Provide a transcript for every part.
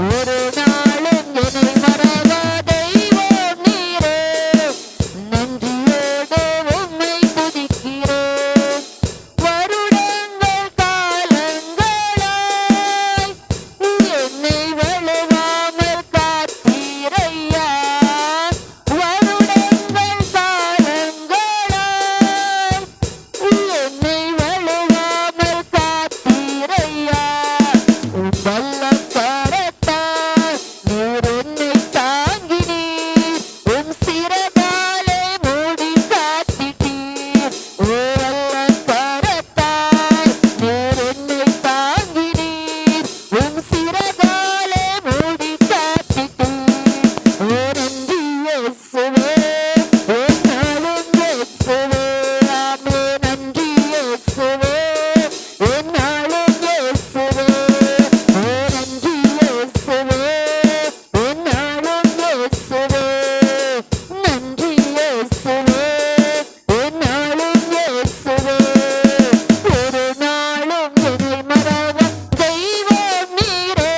ஒரு நாளும் என்னை மறவா தெய்வம் நீரே, நன்றியோடு உம்மை துதிக்கிறேன். வருடங்கள் காலங்களாய் என்னை வழுவாமல் காத்தீரையா, வருடங்கள் காலங்களாய் என்னை வழுவாமல் காத்தீரையா. உம் வல்லம் கரத்தால் நீர் என்னை தாங்கினீர், உம் சிறகாலே மூடி காத்திட்டீர். ஓ வல்லம் கரத்தால் நீர் என்னை தாங்கினீர், உம் சிறகாலே மூடி காத்திட்டீர். ஓ நன்றி இயேசுவே, என்னாலும் இயேசுவே, ஆமே நன்றி இயேசுவே, என்னாலும் இயேசுவே. ஓ நன்றி இயேசுவே, என்னாலும் இயேசுவே, நன்றி இயேசுவே, என்னாலும் இயேசுவே. ஒரு நாளும் என்னை மறவா தெய்வம் நீரே,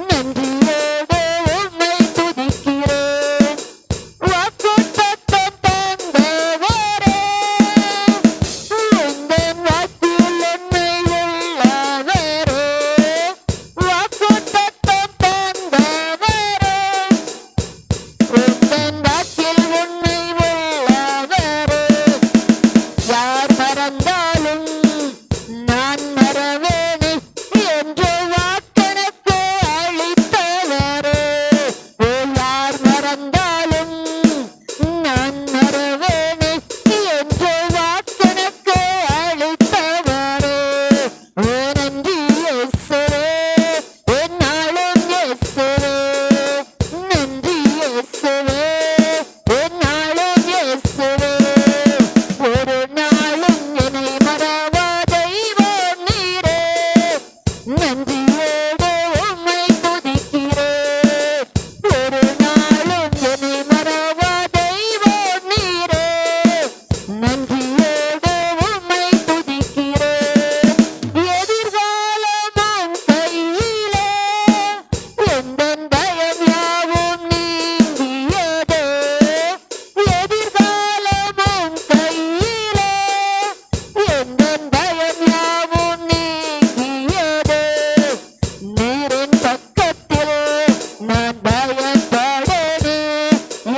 நன்றியோடு உம்மை துதிக்கிறேன். வாக்குத்தத்தம் தந்தவரே, உந்தன் வாக்கில் உண்மை உள்ளவரே, வாக்குத்தத்தம் தந்தவரே, உந்தன் வாக்கில் உண்மை உள்ளவரே. யார் மறந்தாலும் நான் மறவேனே என்று வாக்கெனக்கு அளித்தவரே. ஓ யார் மறந்தாலும் நான் மறவேனே என்று வாக்கெனக்கு அளித்தவரே. ஓ நன்றி இயேசுவே, என்னாலும் இயேசுவே, நன்றி இயேசுவே, என்னாலும் இயேசுவே. ஒரு நாளும் என்னை மறவா தெய்வம் நீரே, நன்றியோடு உம்மை துதிக்கிறேன். ஒரு நாளும் என்னை மறவா தெய்வம் நீரே, நன்றியோடு உம்மை துதிக்கிறேன். எதிர்காலமும் கையிலே, எந்தன் பயம் யாவும் நீங்கியதே. எதிர்காலமும் கையிலே, எந்தன் பயம் யாவும் நீங்கியதே. நீரின் பக்கத்தில் நான் பயப்படனே,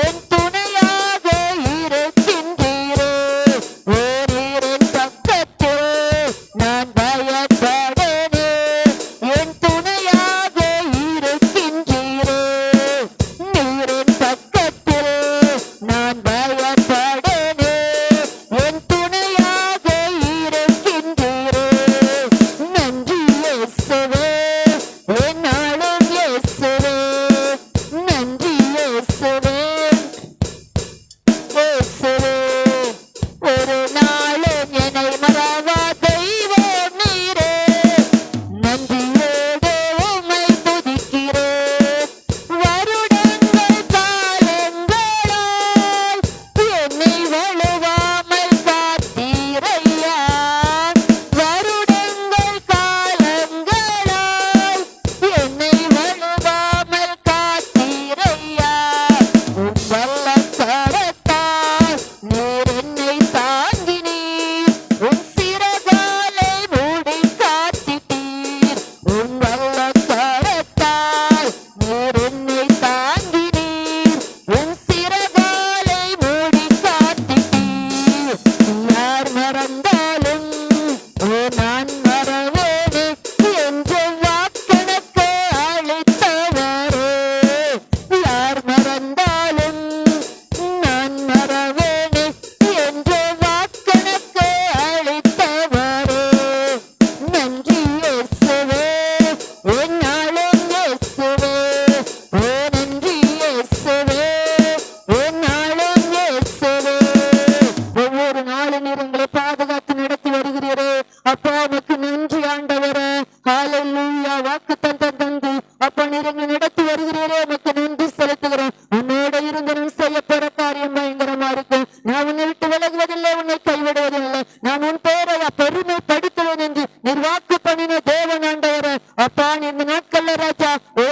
என் துணையாக இருக்கின்றீரே. ஓ நீரின் பக்கத்தில் நான் பயப்படனே, என் துணையாக இருக்கின்றீரே. நீரின் பக்கத்தில் நான் பயப்படனே, என் துணையாக இருக்கின்றீரே. நன்றி இயேசுவே, என்னாலும்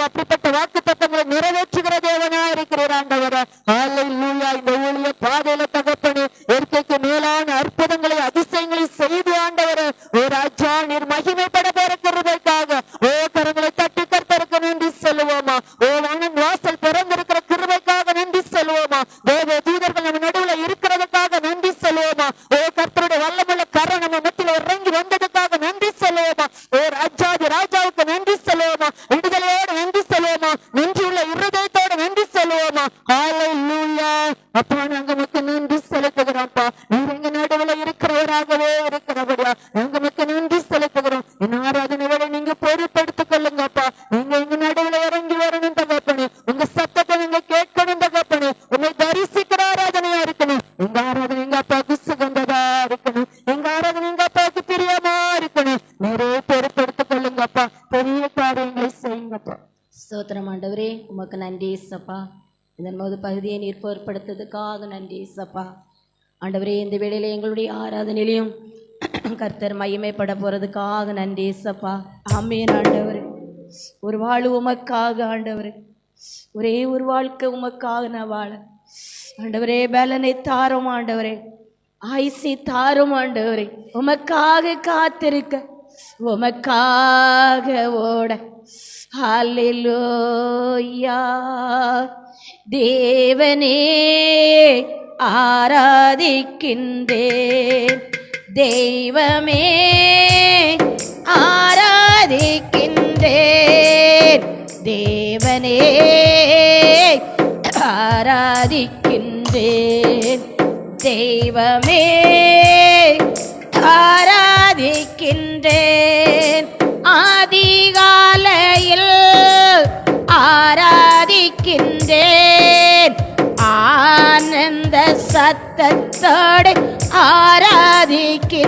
அப்படிப்பட்ட வாக்கு தத்தங்களை நிறைவேற்றுகிற தேவனா இருக்கிறார் ஆண்டவரே. ஹல்லேலூயா. இந்த ஊழிய பாதையில தகப்பனே இயற்கைக்கு மேலான அற்புதங்களை அதிசயங்களை செய்து ஆண்டவரே ராஜா நீர் மகிமைப்பட போற கிருபைக்காக கரங்களை தட்டி கர்த்தருக்கு நன்றி சொல்லுவோமா. வானன் வாசல் திறந்திருக்கிற கிருபைக்காக நன்றி சொல்லுவோமா. தேவ தூதர்கள் நம்ம நடுவுல இருக்கிறதுக்காக நன்றி சொல்லுவோமா. கர்த்தருடைய வல்லமுள்ள கரம் நம்ம மத்தியில இறங்கி வந்ததுக்காக நன்றி சொல்லுவோமா. ராஜாதி ராஜாவுக்கு நன்றி சொல்லுவோமா. விடுதலையோடு நன்றி சொல்லுவோமா. நன்றியுள்ள இருதயத்தோடு நன்றி சொல்லுவோமா. ஹல்லேலூயா. அப்பா நாங்க மக்கு நன்றி செலுத்துகிறோம்ப்பா. நீர் எங்க நடுவுல இருக்கிறவராகவே இருக்கிறபடியா நாங்க மக்கு நன்றி செலுத்துகிறோம். என் ஆராதனை வேலை நீங்க பொறுப்படுத்திக் கொள்ளுங்கப்பா. நீங்க எங்க நடுவுல இறங்கி வரணும் தகப்பனே. உங்க சத்தத்தை நீங்க கேட்கணும் தகப்பனே. உங்களை தரிசிக்கிற ஆராதனையா இருக்கணும். எங்க ஆராதனை எங்க அப்பாவுக்கு சுகந்ததா இருக்கணும். எங்க ஆராதனை எங்க அப்பாவுக்கு பிரியமா இருக்கணும். நிறைய பொறுப்படுத்திக் கொள்ளுங்கப்பா. பெரிய காரியங்களை செய்யுங்கப்பா. ஸ்தோத்திரம் ஆண்டவரே, உமக்கு நன்றி சப்பா. இதன் போது பகுதியை நீர் பொறுப்படுத்ததுக்காக நன்றி சப்பா. ஆண்டவரே, இந்த வேளையில எங்களுடைய ஆராதனையிலையும் கர்த்தர் மகிமைப்பட போறதுக்காக நன்றி சப்பா. ஆமென் ஆண்டவரே. ஒரு வாழ்வு உமக்காக ஆண்டவரே, ஒரே ஒரு வாழ்க்கை உமக்காக நான் வாழ ஆண்டவரே பலனை தாரும் ஆண்டவரே, ஆயுசை தாரும் ஆண்டவரே. உமக்காக காத்திருக்க, உமக்காக ஓட. ஹல்லேலூயா. தேவனே ஆராதிக்கின்றேன், தெய்வமே ஆராதிக்கின்றேன், தேவனே ஆராதிக்கின்றேன், தெய்வமே ஆராதிக்கின்றேன். ஆதிகாலையில் ஆராதிக்கின்றேன், ஆனந்த சத்தத்தோடு ஆராதிக்கின்றேன்.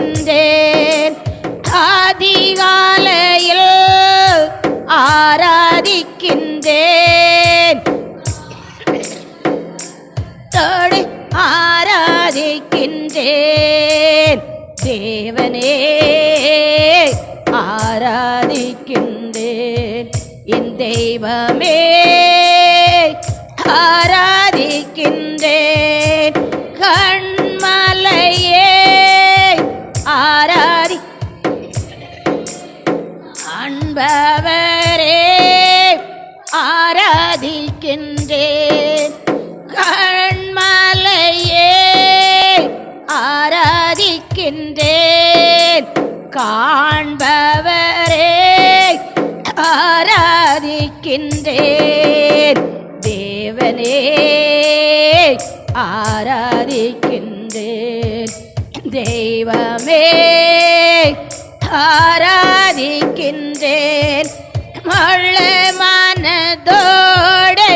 ஆதிகாலையில் ஆராதிக்கின்றேன், தோடு ஆராதிக்கின்றேன், தேவனே ஆராதிக்கின்றேன், என் தெய்வமே ஆராதிக்கின்றேன். கண்மலையே ஆராதி அன்பவரே ஆராதிக்கின்றேன். கண்மலையே ஆராதிக்கின்றேன், காண்பவரே ஆராதிக்கின்றேன், தேவனே ஆராதிக்கின்றேன், தெய்வமே ஆராதிக்கின்றேன். முள்ள மனதோடு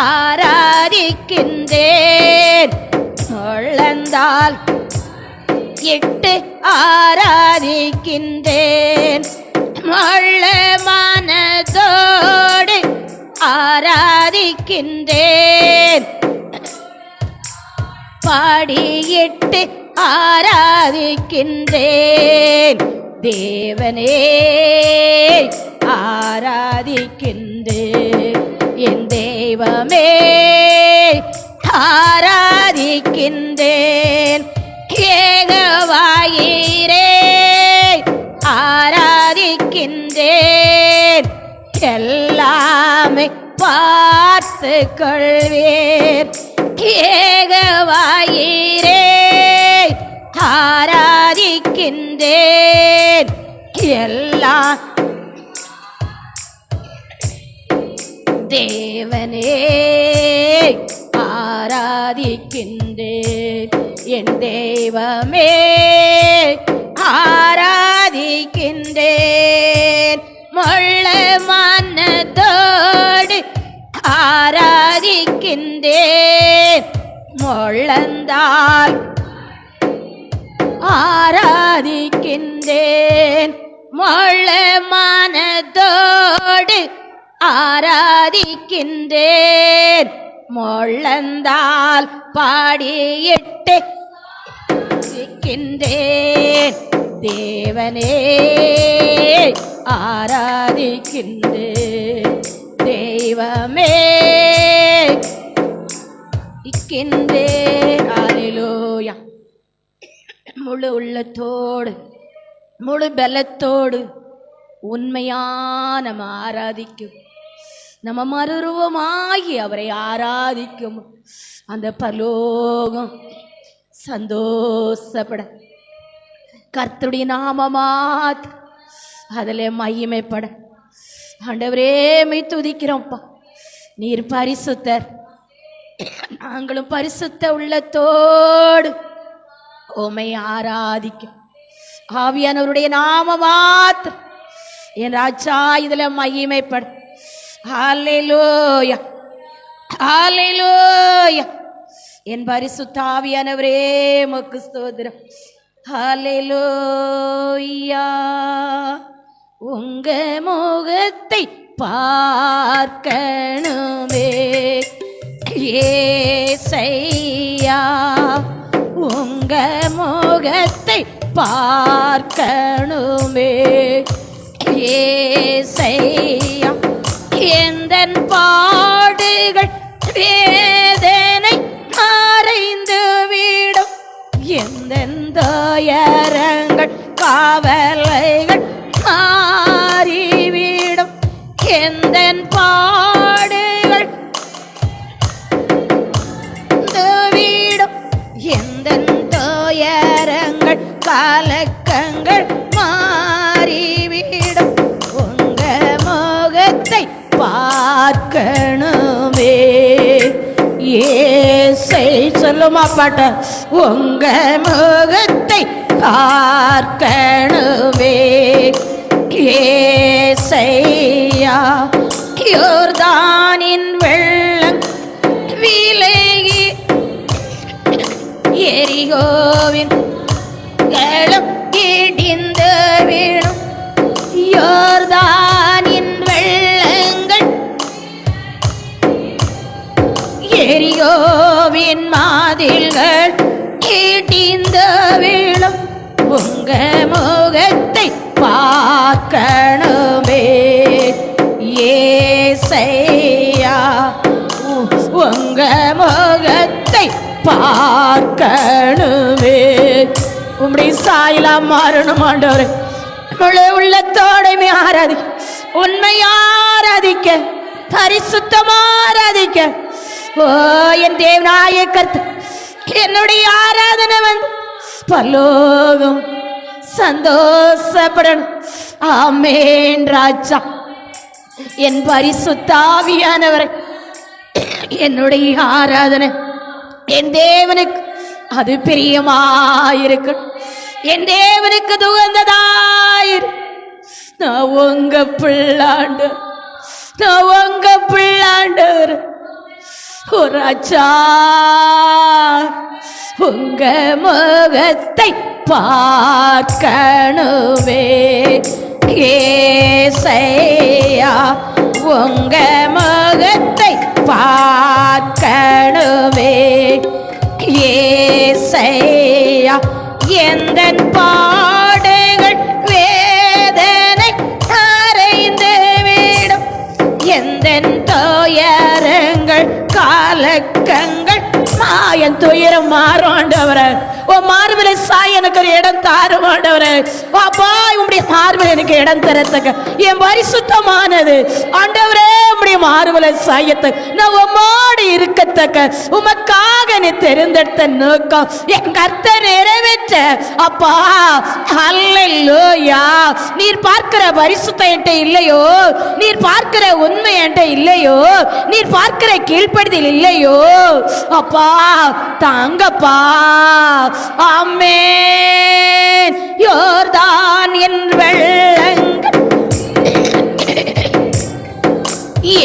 ஆராதிக்கின்றேன், முழந்தால் இட்டு ஆராதிக்கின்றேன், முள்ள மனதோடு ஆராதிக்கின்றேன், பாடியிட்டு ஆராதிக்கின்றேன், தேவனே ஆராதிக்கின்றேன், என் தெய்வமே ஆராதிக்கின்றேன். ஏகவாயிரே ஆராதிக்கின்றேன், எல்லாமே பார்த்து கொள்வேன். ஏகவாயிரே ஆராதிக்கின்றேன், எல்லாம் தேவனே ஆராதிக்கின்றேன், என் தெய்வமே ஆராதிக்கின்றேன். முள்ள மனதோடு ஆராதிக்கின்றேன், முழந்தால் ஆராதிக்கின்றேன், முள்ள மனதோடு ஆராதிக்கின்றேன், முழந்தால் பாடியிட்டு ஆராதிக்கின்றேன், தேவனே ஆராதிக்கின்றேன், தெய்வமே இக்கின்றேன். அல்லேலூயா. முழு உள்ளத்தோடு முழு பலத்தோடு உண்மையா நம்ம ஆராதிக்கும், நம்ம மறுரூபமாகி அவரை ஆராதிக்கும் அந்த பரலோகம் சந்தோஷப்பட கர்த்தருடைய நாமமாத் அதில் மகிமைப்பட ஆண்டவரே மை துதிக்கிறோம்ப்பா. நீர் பரிசுத்தர், நாங்களும் பரிசுத்த உள்ளத்தோடு உம்மை ஆராதிக்கும். ஆவியானவருடைய நாமமாத் என் ராஜா இதுல மகிமைப்பட. ஹல்லேலூயா ஹல்லேலூயா. என் பரிசுத்த ஆவியானவரே உமக்கு ஸ்தோத்திரம். ஹல்லேலூயா. உங்க முகத்தை பார்க்கணுமே ஏசையா, உங்க முகத்தை பார்க்கணுமே ஏசையா. எந்தன் பாடுகள் வேதனை மறைந்து விடும், எந்தன் துயரங்கள் காவலைகள் மாறிவிடும், எந்தன் பாடுகள் வீடும், எந்தன் துயரங்கள் கலக்கங்கள் மாறிவிடும். உங்க முகத்தை பார்க்கணுமே ஏசை. சொல்லுமா பாட்ட. உங்க முகத்தை பார்க்கணுமே ஏசையா. யோர்தானின் வெள்ளம் விலகி எரிகோவின் களம் இடிந்து விடும், யோர்தானின் வெள்ளங்கள் எரிகோவின் மாதில்கள் இடிந்து விடும். உங்க முகத்தை பார்க்கணுமே ஏசையா. உங்க முகத்தை பார்க்கணுமே. உம்முடைய சாயலா மாறணும் ஆண்டவரே. முழு உள்ளத்தோடையுமே ஆராதிக்க, உண்மை ஆராதிக்க, பரிசுத்தமா ஆராதிக்க. ஓ என் தேவனாய கர்த்தர், என்னுடைய ஆராதனை வந்து பரலோகம் சந்தோஷப்படணும். ஆமென் ராஜா. என் பரிசுத்த ஆவியானவரை, என்னுடைய ஆராதனை என் தேவனுக்கு அது பிரியமாயிருக்கு, என் தேவனுக்கு துகந்ததாயிரு. நான் உங்க பிள்ளாண்டு, நான் உங்க பிள்ளாண்டு. ஓ ராஜா, உங்க முகத்தை பார்க்கணுமே ஏசையா. உங்க முகத்தை பார்க்கணுமே ஏசையா. எந்தன் பாடுகள் வேதனை அறைந்து விடும், எந்தன் துயரங்கள் கலக்கங்கள் மாயன் துயரம் மாறும் ஆண்டவரே. ஓ மார்பிலை சாய் எனக்கு ஒரு இடம் தாரும் ஆண்டவரே. பாப்பா உம்முடைய மார்பில் எனக்கு இடம் தரத்தக்க என் பரிசுத்தமானது ஆண்டவரே. உம்முடைய மார்பிலை சாயத்துக்கு நான் உம்மோடு இருக்கத்தக்க உமக்காக நீ தெரிந்தெடுத்த நோக்கம் என் கர்த்தர் நிறைவேற்ற அப்பா. அல்லேலூயா. நீர் பார்க்கிற பரிசுத்தம் என்கிட்ட இல்லையோ, நீர் பார்க்கிற உண்மை என்கிட்ட இல்லையோ, நீர் பார்க்கிற கீழ்ப்படுதல் இல்லையோ அப்பா, தாங்கப்பா. ஆமென். யோர்தான் என் வெள்ளங்கள்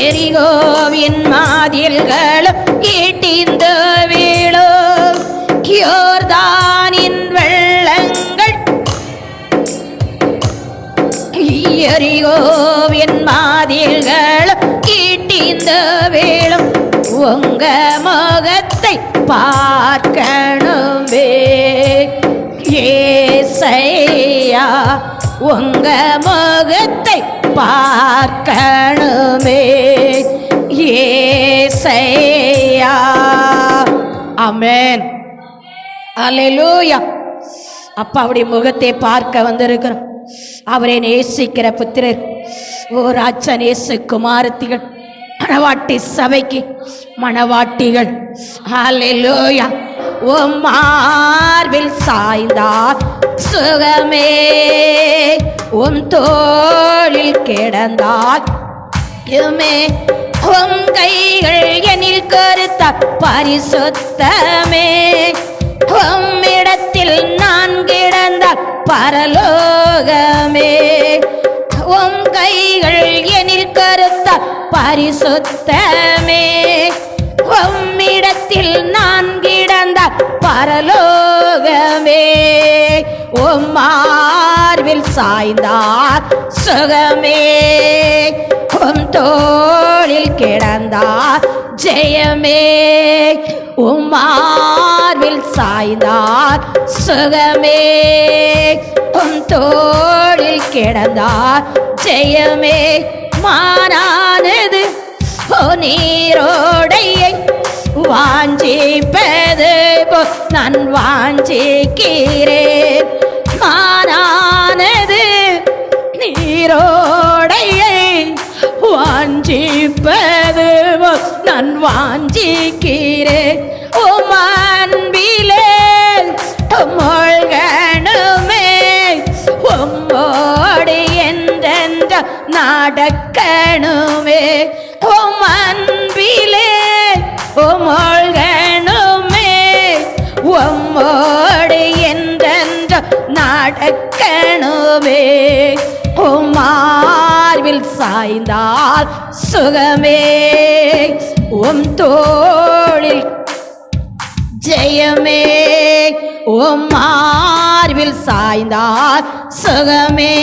எரிகோவின் மாதில்களும் இடிந்து வீழும், யோர்தானின் வெள்ளங்கள் எரிகோவின் மாதில்களும் இடிந்து வீழும். உங்க முகத்தை பார்க்கணுமே ஏசையா. உங்க முகத்தை பார்க்கணுமே இல்லையா. ஆமென். அல்லேலூயா. அப்பாவுடைய முகத்தை பார்க்க வந்திருக்கிறோம். அவரை நேசிக்கிற புத்திரர், ஓ ராஜா நேசு குமாரத்திகள், மணவாட்டி சபைக்கு மணவாட்டிகள், அல்லேலூயா. உம் மார்பில் சாய்ந்தார் சுகமே, உம் தோளில் கிடந்தார் யுமே, உம் கைகள் எனில் கருத்த பரிசுத்தமே, உம்மிடத்தில் நான் கிடந்தால் பரலோகமே, உம் கைகள் எனில் கருத்த பரிசுத்தமே, உம்மிடத்தில் நான் கிடந்தால் பரலோகமே, உம் மார்பில் சாய்ந்தார் சுகமே, உம் தோளில் கிடந்தார் ஜெயமே, உம் மார்பில் சாய்ந்தார் சுகமே, உம் தோளில் கிடந்தார் ஜெயமே. மானானது நீரோடையை வாஞ்சிப்பது போ நான் வாஞ்சிக்கிறேன். மானானது நீரோடையை வாஞ்சிப்பது போ நான் வாஞ்சிக்கிறேன். உம் அன்பிலே மூழ்கணுமே, உம்மோடு என்றென்ற நடக்கணுமே, உம் அன்பிலே மூழ்கணுமே, உம்மோடு என்றென்ற நடக்கணுமே, உம் மார்பில் சாய்ந்தால் சுகமே, உம் தோளில் ஜெயமே, உம் மார்பில் சாய்ந்தார் சுகமே,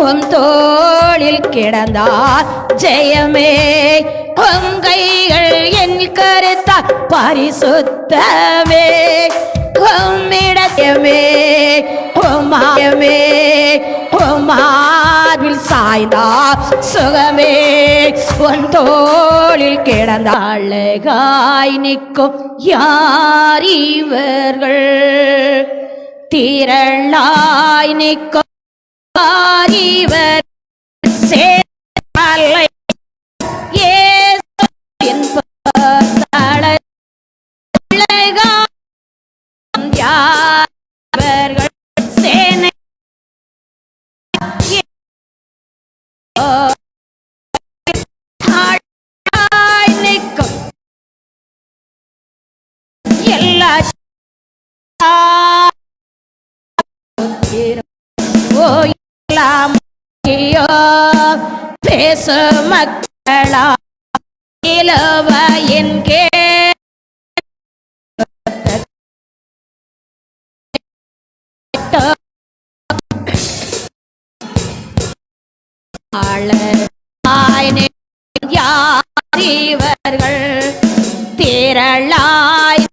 உம் தோளில் கிடந்தார் ஜெயமே, உம் கைகள் என் கருத்தால் பரிசுத்தமே, உம்மிடமே உமாயமே, உம் மார்பில் சாய்ந்தார் சுகமே, உன் தோளில் கிடந்த அழகாய் நிற்கும் யார் இவர்கள், திரளாய் நிற்கும் யார் இவர், சேலை இயேசுவின் பதலை அழகாய் யார் இவர்கள், சேனை நிற்கும் எல்லா பேச மக்களா இலவ என்கே யார் இவர்கள், திரளாய்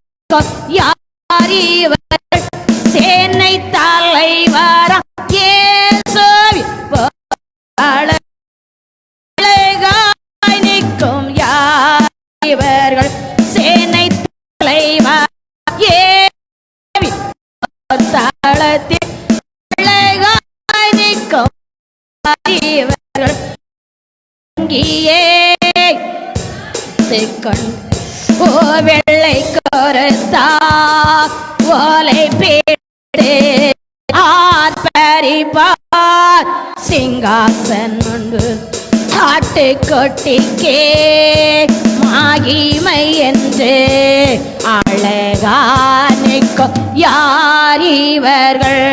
யார் இவர்கள், சேனை தலைவரா இயேசுவின் அழகாய் நிற்கும் யார் இவர்கள், சேனை தலைவர் இயேசுவின் தளத்தில் அழகாய் நிற்கும் இவர்கள், இங்கே ஓ வெள்ளை கருத்தா ஓலை பேடு ஆர்ப்பரிப்பார் சிங்காசன் முன்பு ஆட்டு கொட்டிக்கே மகிமை என்று அழகானிக்கும் யார் இவர்கள்,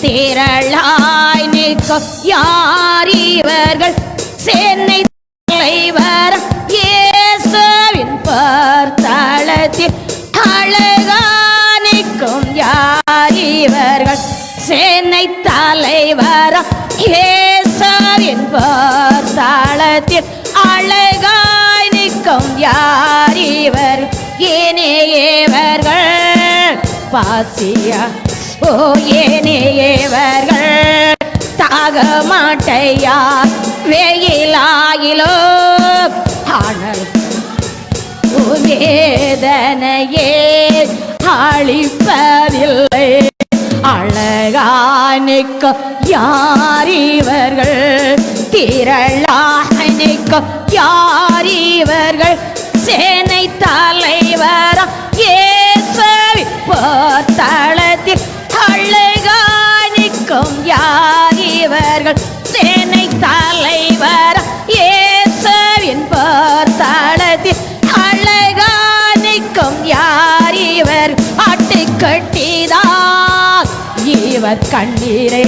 திரளாய் நிற்கும் யார் இவர்கள், சேனை தலைவர் இயேசுவின் பர்த்தளத்தில் அழகானிக்கும் யார் இவர்கள், சேனை தலைவர் இயேசுவின் பர்த்தளத்தில் அழகாய் நிற்கும் யார் இவர், ஏனையவர்கள் பாசியா ஓ ஏனையவர்கள் தாக மாட்டையா வெயிலாயிலோ ஆனல் வேதனையே அழிப்பதில்லை. அழகானிக்கும் யார் இவர்கள், திரளானிக்கும் யார் இவர்கள், சேனை தலைவராம் இயேசுவின் போர்த்தளத்தில் அழகானிக்கும் யார் இவர்கள், சேனை தலைவராம் இயேசுவின் போர்த்தளத்தில் அழகானிக்கும் யார் இவர், ஆட்டுக்கட்டிதான் இவர் கண்ணீரே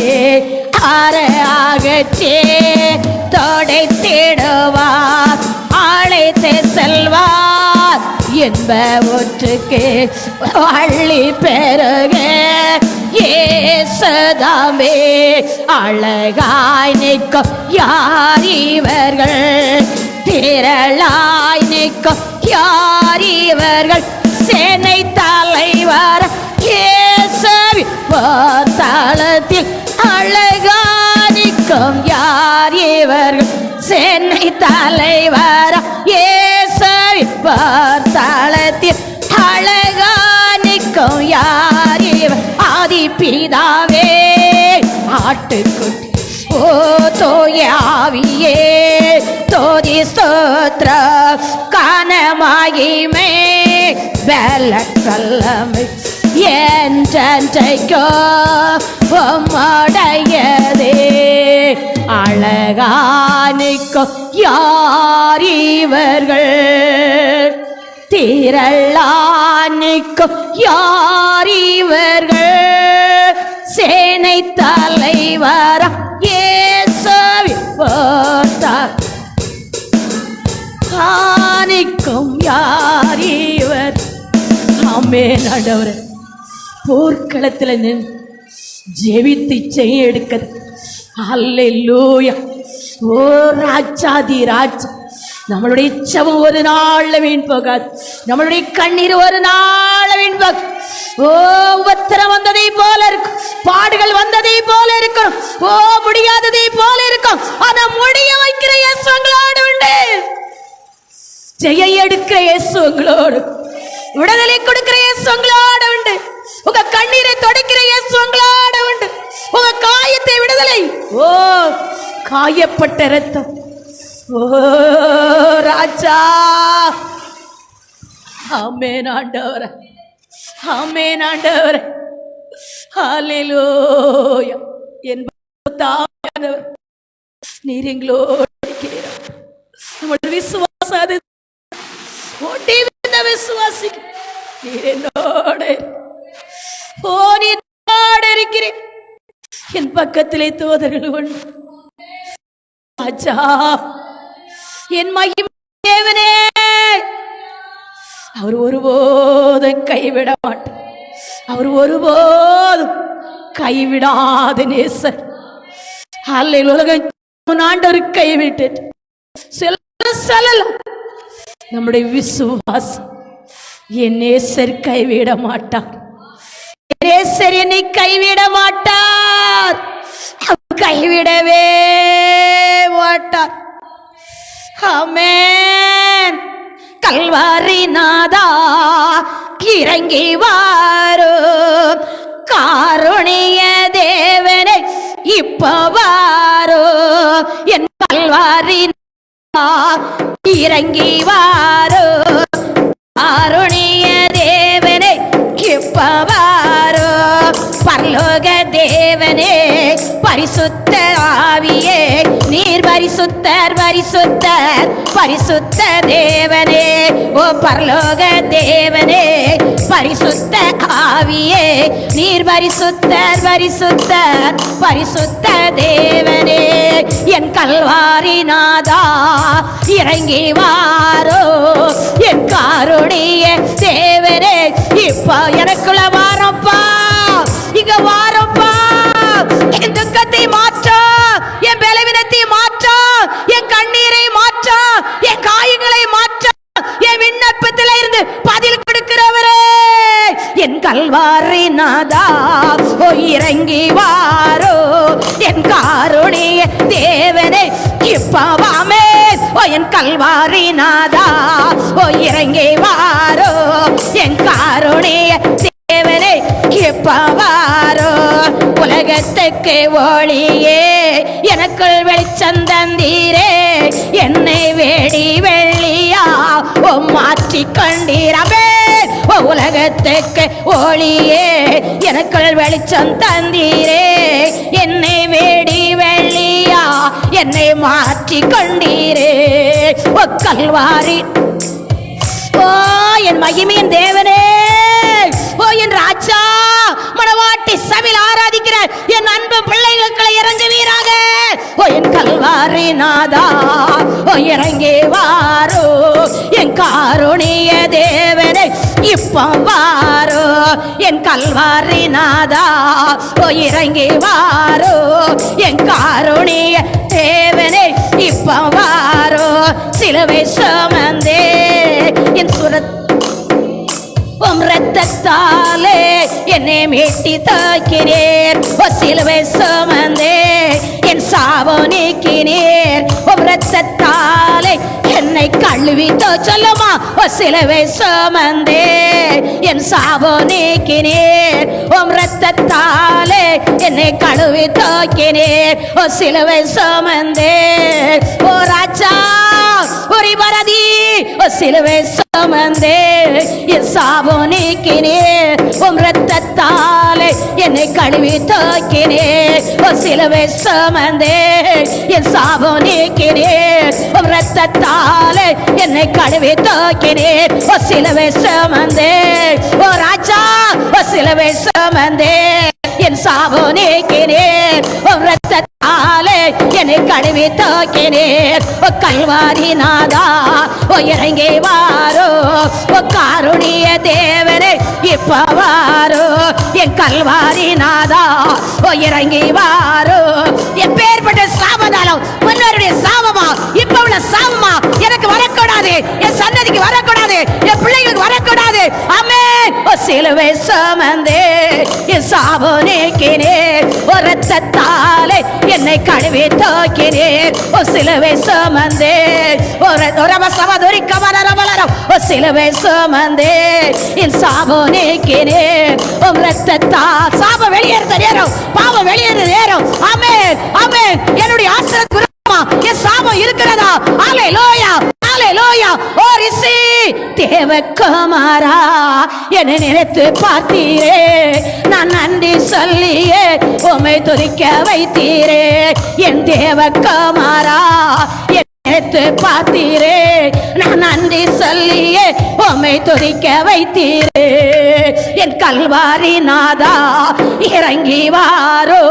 அகற்றே தொடைத்திடுவார், அழைத்து செல்வார் என்ப ஒற்றுக்கு வள்ளி பெருக இயேசுதாமே. அழகாய் நிற்கும் யார் இவர்கள், திரளாய் நிற்கும் யார் இவர்கள், சேனை தலைவர் இயேசுவின் போர்த்தளத்தில் அழகானிக்கும் யார் இவர்கள், சேனை தலைவர் இயேசுவின் போர்த்தளத்தில் அழகானிக்கும் யார் இவர். ஆதி பிதாவே ஆட்டுக்குட்டி ஓ தோய ஆவியே தோதி ஸ்தோத்திர கனமகிமை வெள்ளக்கல்லமை என்றைக்கோ உம்முடையதே. அழகானிக்கும் யார் இவர்கள், திரளானிக்கும் யார் இவர்கள், சேனை தலைவர இயேசுவின் போர்த்தளத்தில் யார் இவர். ஆமென் ஆண்டவரே. போர்க்களத்தில் நின்று ஜெபித்து செய்ய எடுக்க அல்லேலூயா. ஓ ராஜாதி ராஜா, நம்மளுடைய இச்சம் ஒரு நாள் வீண் போகாது, நம்மளுடைய கண்ணீர் ஒரு நாள் வீண் போகாது. ஓ உபத்திரம் வந்ததை போல இருக்கும், பாடுகள் வந்ததை போல இருக்கும், ஓ முடியாததை போல இருக்கும், ஆனா முடிய வைக்கிற இயேசு உங்களோடு உண்டு. ஜெய எடுக்கிற இயேசு உங்களோடு, விடுதலை கொடுக்கிற இயேசு உங்களோடு உண்டு. உங்க கண்ணீரை தொடக்கிற இயேசு உங்களோடு உண்டு. உங்க காயத்தை விடுதலை, ஓ காயப்பட்ட ரத்தம், ஓ ராஜா. ஆமென் ஆண்டவரே, ஆமென் ஆண்டவரே. ஹல்லேலூயா. என் தாயானவர் நீர் எங்களோடு இருக்கிறீர். நம்முடைய விசுவாசம் ஓட்டி வந்த விசுவாசி நீர் என்னோடு, ஓ நீர் என்னோடு இருக்கிறீர். என் பக்கத்திலே தூதர்கள் உண்டு. ராஜா என் மகிமை தேவனே, அவர் ஒருபோதும் கைவிட மாட்டார், அவர் ஒருபோதும் கைவிடாத நேசர். அல்லேலூயா. உலகம் ஆண்டவர் கைவிட்டு சொல்லலாம், நம்முடைய விசுவாசம் என் நேசர் கைவிட மாட்டார், நேசர் என்னை கைவிட மாட்டார், கைவிடவே மாட்டார். ஆமென். கல்வாரி நாதா இறங்கி வாரோ, காருணிய தேவனே இப்ப வாரோ, என் கல்வாரி இறங்கி வாரோ, காருணிய தேவனே இப்ப வாரோ, பரலோக தேவனே பரிசுத்த ஆவியே நீர் பரிசுத்தர் பரிசுத்தர் பரிசுத்த தேவனே. ஓ பரலோக தேவனே பரிசுத்த ஆவியே நீர் பரிசுத்தர் பரிசுத்தர் பரிசுத்த தேவனே. என் கல்வாரி நாதா இறங்கி வாரோ, என் காருணிய தேவனே இப்ப எனக்குள்ள வாரப்பா, இங்க வாரப்பா. என் துக்கத்தை மாற்ற, என் பலவீனத்தை மாற்ற, என் கண்ணீரை மாற்ற, என் காயங்களை மாற்ற, என் விண்ணப்பத்தில் இருந்து பதில் கொடுக்கிறவரே என் கல்வாரி நாதா ஓ இறங்கி வாரோ, என் காருணிய தேவனே இப்பவாமே. ஓ என் கல்வாரி நாதா ஓ இறங்கி வாரோ என் காருணிய தேவனே எப்பவாரோ உலகத்துக்கு ஒளியே எனக்குள் வெளிச்சம் தந்தீரே என்னை வேடி வெள்ளியா ஓ மாற்றிக் கொண்டீரவே உலகத்துக்கு ஒளியே எனக்குள் வெளிச்சம் தந்தீரே என்னை வேடி வெள்ளியா என்னை மாற்றிக் கொண்டீரே ஓ கல்வாரி ஓ என் மகிமையின் தேவனே ஓ என் ராஜா மணவாட்டி சபையில் ஆராதிக்கிற என் அன்பு பிள்ளைகளை இறங்குவீராக ஓ என் கல்வாரி நாதா ஓ இறங்கி வாரோ என் காருணிய தேவனே இப்போ வாரோ என் கல்வாரி நாதா ஓ இறங்கி வாரோ என் காருணிய தேவனே இப்போ வாரோ சிலுவை சுமந்தே என் சுரத் ரத்தத்தாலே என்னை மீட்டி தாக்கினீர் ஓ சிலுவை சுமந்தே என் சாபோ நீக்கினீர் ஓ ரத்தத்தாலே என்னை கழுவித்தோ சொல்லுமா ஓ சிலுவை சுமந்தே என் சாபோ நீக்கினீர் ஓ ரத்தத்தாலே என்னை கழுவி தோக்கினீர் ஓ சிலுவை சுமந்தே ஓ ராஜா ஒரு பரதி ஓ சிலுவை சுமந்தே என் சாபோ நீக்கினீர் உம் ரத்தத்தாலே என்னை கழுவி தோக்கினீர் ஓ சிலுவை சுமந்தே என் சாபோ நீக்கினீர் உம் ரத்தத்தாலே என்னை கழுவி தோக்கினீர் ஓ சிலுவை சுமந்தே ஓ ராஜா ஓ சிலுவை சுமந்தே என் சாபோ நீக்கினீர் உம் ரத்தத்தாலே என்னை கழுவி தோக்கினீர் ஓ கல்வாரி நாதா ஓ இறங்கி வாரோ ஓ காருணிய தேவனே இப்ப வாரோ என் கல்வாரி நாதா ஓ இறங்கி வாரோ என் பேர்பட்ட சாபதாலம் முன்னோருடைய சாபமா இப்ப உள்ள சாபமா எனக்கு வரக்கூடாது என் சன்னதிக்கு வரக்கூடாது என் பிள்ளைகளுக்கு வரக்கூடாது ஆமென் ஓ சிலுவை சுமந்தே என் சாபோ நீக்கினீர் ஓ ரத்தத்தாலே என்னை கழுவி தோக்கினீர் ஓ சிலுவை சுமந்தே ஓ சமதுரி கமலரமலரம் ஓ சிலுவை சுமந்தே என் சாபோ நீக்கினீர் ஓ ரத்தத்தா சாபம் வெளியேற நேரம் பாவம் வெளியேற நேரம் ஆமென் ஆமென் என்னுடைய ஆசீர்வாதம் என் சாபம் இருக்கிறதா ஹalleluya ஹalleluya ஓ ரிசி தேவகுமாரா என்னை நினைத்து பார்த்தீரே நான் நன்றி சொல்லியே உம்மை துதிக்க வைத்தீரே என் தேவகுமாரா நினைத்து பார்த்தீரே நான் நன்றி சொல்லியே உம்மை துதிக்க வைத்தீரே என் கல்வாரி நாதா இறங்கி வாரோ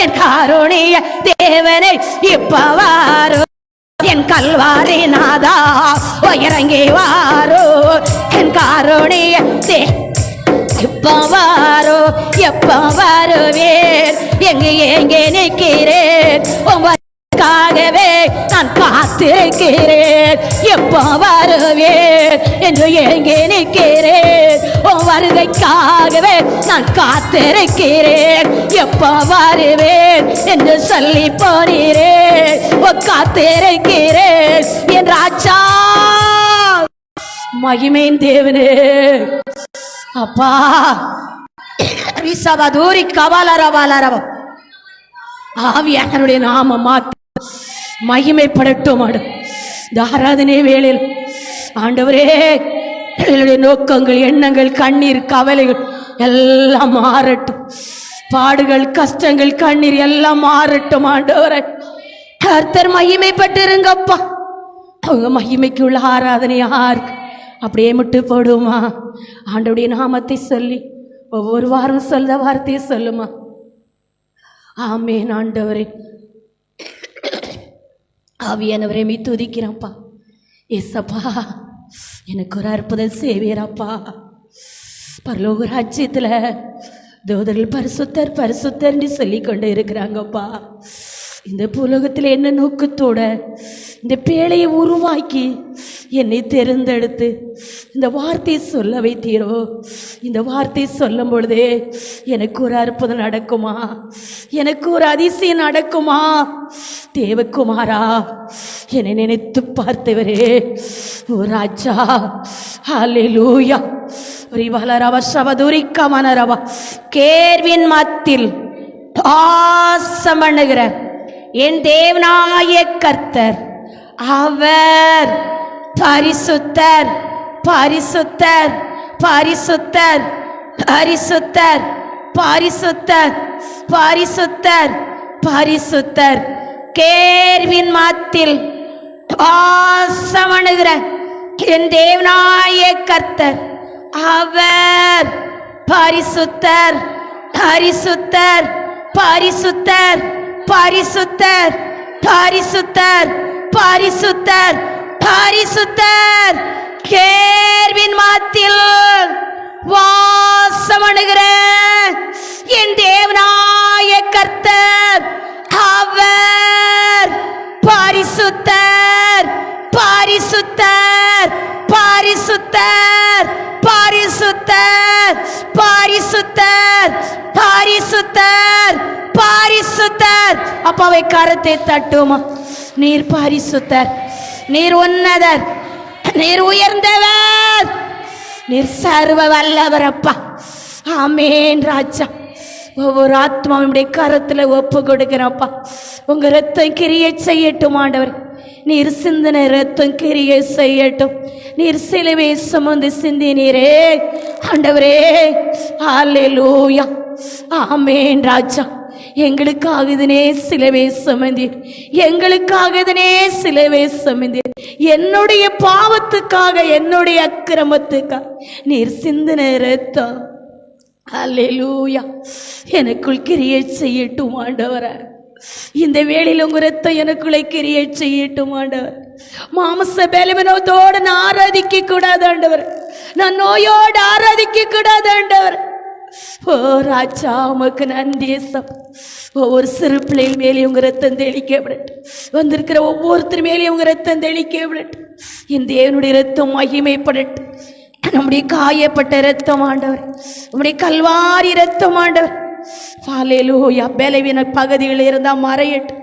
என் காருணிய தேவனை இப்ப வாரோ என் கல்வாரி நாதா ஓ இறங்கி வாரோ என் காருணிய எப்ப வாரோ எப்ப வருவேன் எங்கே நிற்கிறேன் உங்களுக்காகவே நான் காத்திருக்கிறேன் எப்ப வருவேன் என்று எங்கே நிற்கிறேன் உன் வருகைக்காகவே நான் காத்திருக்கிறேன் எப்ப வருவேன் என்று சொல்லி போனீரேன் காத்திருக்கிறேன் என் ராஜா மகிமையின் தேவனே அப்பா ரிசவதூரி கவலரவலரவம் ஆவியானவருடைய நாம மாற்ற மகிமைப்படட்டும் ஆராதனை வேளையில் ஆண்டவரே என்னுடைய நோக்கங்கள் எண்ணங்கள் கண்ணீர் கவலைகள் எல்லாம் மாறட்டும் பாடுகள் கஷ்டங்கள் கண்ணீர் எல்லாம் மாறட்டும் ஆண்டவரே கர்த்தர் மகிமைப்பட்டிருங்கப்பா அவங்க மகிமைக்கு உள்ள ஆராதனை யாருக்கு அப்படியே முட்டு போடுமா ஆண்டவருடைய நாமத்தை சொல்லி ஒவ்வொரு வாரம் சொல்ல வார்த்தையை சொல்லுமா ஆமென் ஆண்டவரே ஆவியானவரே மீ துதிக்கிறப்பா ஏசப்பா எனக்கு ஒரு அற்புதம் செய்வீரப்பா பரலோக ராஜ்யத்தில் தூதர்கள் பரிசுத்தர் பரிசுத்தர்ன்னு சொல்லி கொண்டு இருக்கிறாங்கப்பா இந்த புலகத்தில் என்ன நோக்கத்தோட இந்த பேழையை உருவாக்கி என்னை தேர்ந்தெடுத்து இந்த வார்த்தையை சொல்ல வைத்தீரோ இந்த வார்த்தையை சொல்லும் பொழுதே எனக்கு ஒரு அற்புதம் நடக்குமா எனக்கு ஒரு அதிசயம் நடக்குமா தேவகுமாரா என்னை நினைத்து பார்த்தவரே ஓ ராஜா. ஹல்லேலூயா. ரிவலரவ சவதுரிக்க மனரவ கேர்வின் மத்தில் வாசம் பண்ணுகிற என் தேவனாய கர்த்தர் அவர் பரிசுத்தர் பரிசுத்தர் பரிசுத்தர் பரிசுத்தர் பரிசுத்தர் பரிசுத்தர் பரிசுத்தர். கேர்வின் மத்தில் வாசம் பண்ணுகிற என் தேவனாய கர்த்தர் அவர் பரிசுத்தர் பரிசுத்தர் பரிசுத்தர் பரிசுத்தர் பரிசுத்தர் பரிசுத்தர் பரிசுத்தர். கேர்வின் மத்தில் வாசம் பண்ணுகிற என் தேவனாய கர்த்தர் அவர் பரிசுத்தர் பரிசுத்தர் பரிசுத்தர் பரிசுத்தர் பரிசுத்தர் பரிசுத்தர் பரிசுத்தர். அப்பாவை கரத்தை தட்டுமா. நீர் பரிசுத்தர், நீர் உன்னதர், நீர் உயர்ந்தவர், நீர் சர்வ வல்லவர் அப்பா. ஆமேன் ராஜா. ஒவ்வொரு ஆத்மாவுடைய கரத்துல ஒப்பு கொடுக்கிறப்பா. உங்க ரத்தம் கிரியை செய்யட்டும் ஆண்டவர். நீர் சிந்தன ரத்தம் கிரியை செய்யட்டும். நீர் சிலுவை சுமந்து சிந்தினீரே ஆண்டவரே. ஹல்லேலூயா. ஆமேன் ராஜா. எங்களுக்காகதனே சிலுவை சுமந்தீர், எங்களுக்காகதனே சிலுவை சுமந்தீர். என்னுடைய பாவத்துக்காக, என்னுடைய அக்கிரமத்துக்காக நீர் சிந்தின ரத்தம். ஹல்லேலூயா. எனக்குள் கிரியை செய்யட்டும் ஆண்டவரே. இந்த வேளையில் உங்க ரத்தம் எனக்குள்ளே கிரியை செய்யட்டும் ஆண்டவர். மாமச பலவீனத்தோடு நான் ஆராதிக்க கூடாது ஆண்டவர். நான் நோயோடு ஆராதிக்க கூடாது ஆண்டவர். ஓ ராஜா, உமக்கு நன்றி. ஒவ்வொரு சிறு பிள்ளைகள் மேலே உங்க ரத்தம் தெளிக்கப்படட்டும். வந்திருக்கிற ஒவ்வொருத்தர் மேலே உங்க ரத்தம் தெளிக்கப்படட்டும். இந்த தேவனுடைய ரத்தம் மகிமைப்படட்டும். நம்முடைய காயப்பட்ட ரத்தம் ஆண்டவர், நம்முடைய கல்வாரி ரத்தம் ஆண்டவர். ஹல்லேலூயா. பலவீன பகுதிகள் இருந்தால் மறையட்டும்,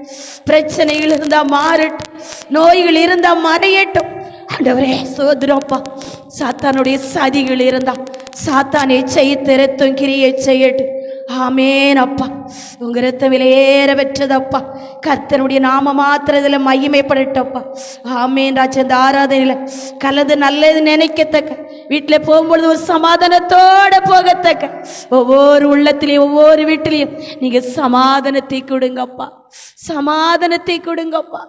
பிரச்சனைகள் இருந்தால் மாறட்டும், நோய்கள் இருந்தால் மறையட்டும் ஆண்டவரே. சோதரப்பா, சாத்தானுடைய சதிகள் இருந்தால் சாத்தானை செய்து ரத்தம் கிரியை செய்யட்டும். ஆமேன் அப்பா. உங்க ரத்தம் விலையேற பெற்றதப்பா. கர்த்தனுடைய நாம மாத்திரத்தில் மகிமைப்படட்டப்பா. ஆமேன் ராஜா. இந்த ஆராதனையில் கலந்து நல்லது நினைக்கத்தக்க, வீட்டில் போகும்பொழுது ஒரு சமாதானத்தோட போகத்தக்க, ஒவ்வொரு உள்ளத்திலையும் ஒவ்வொரு வீட்டிலையும் நீங்க சமாதானத்தை கொடுங்கப்பா, சமாதானத்தை கொடுங்கப்பா.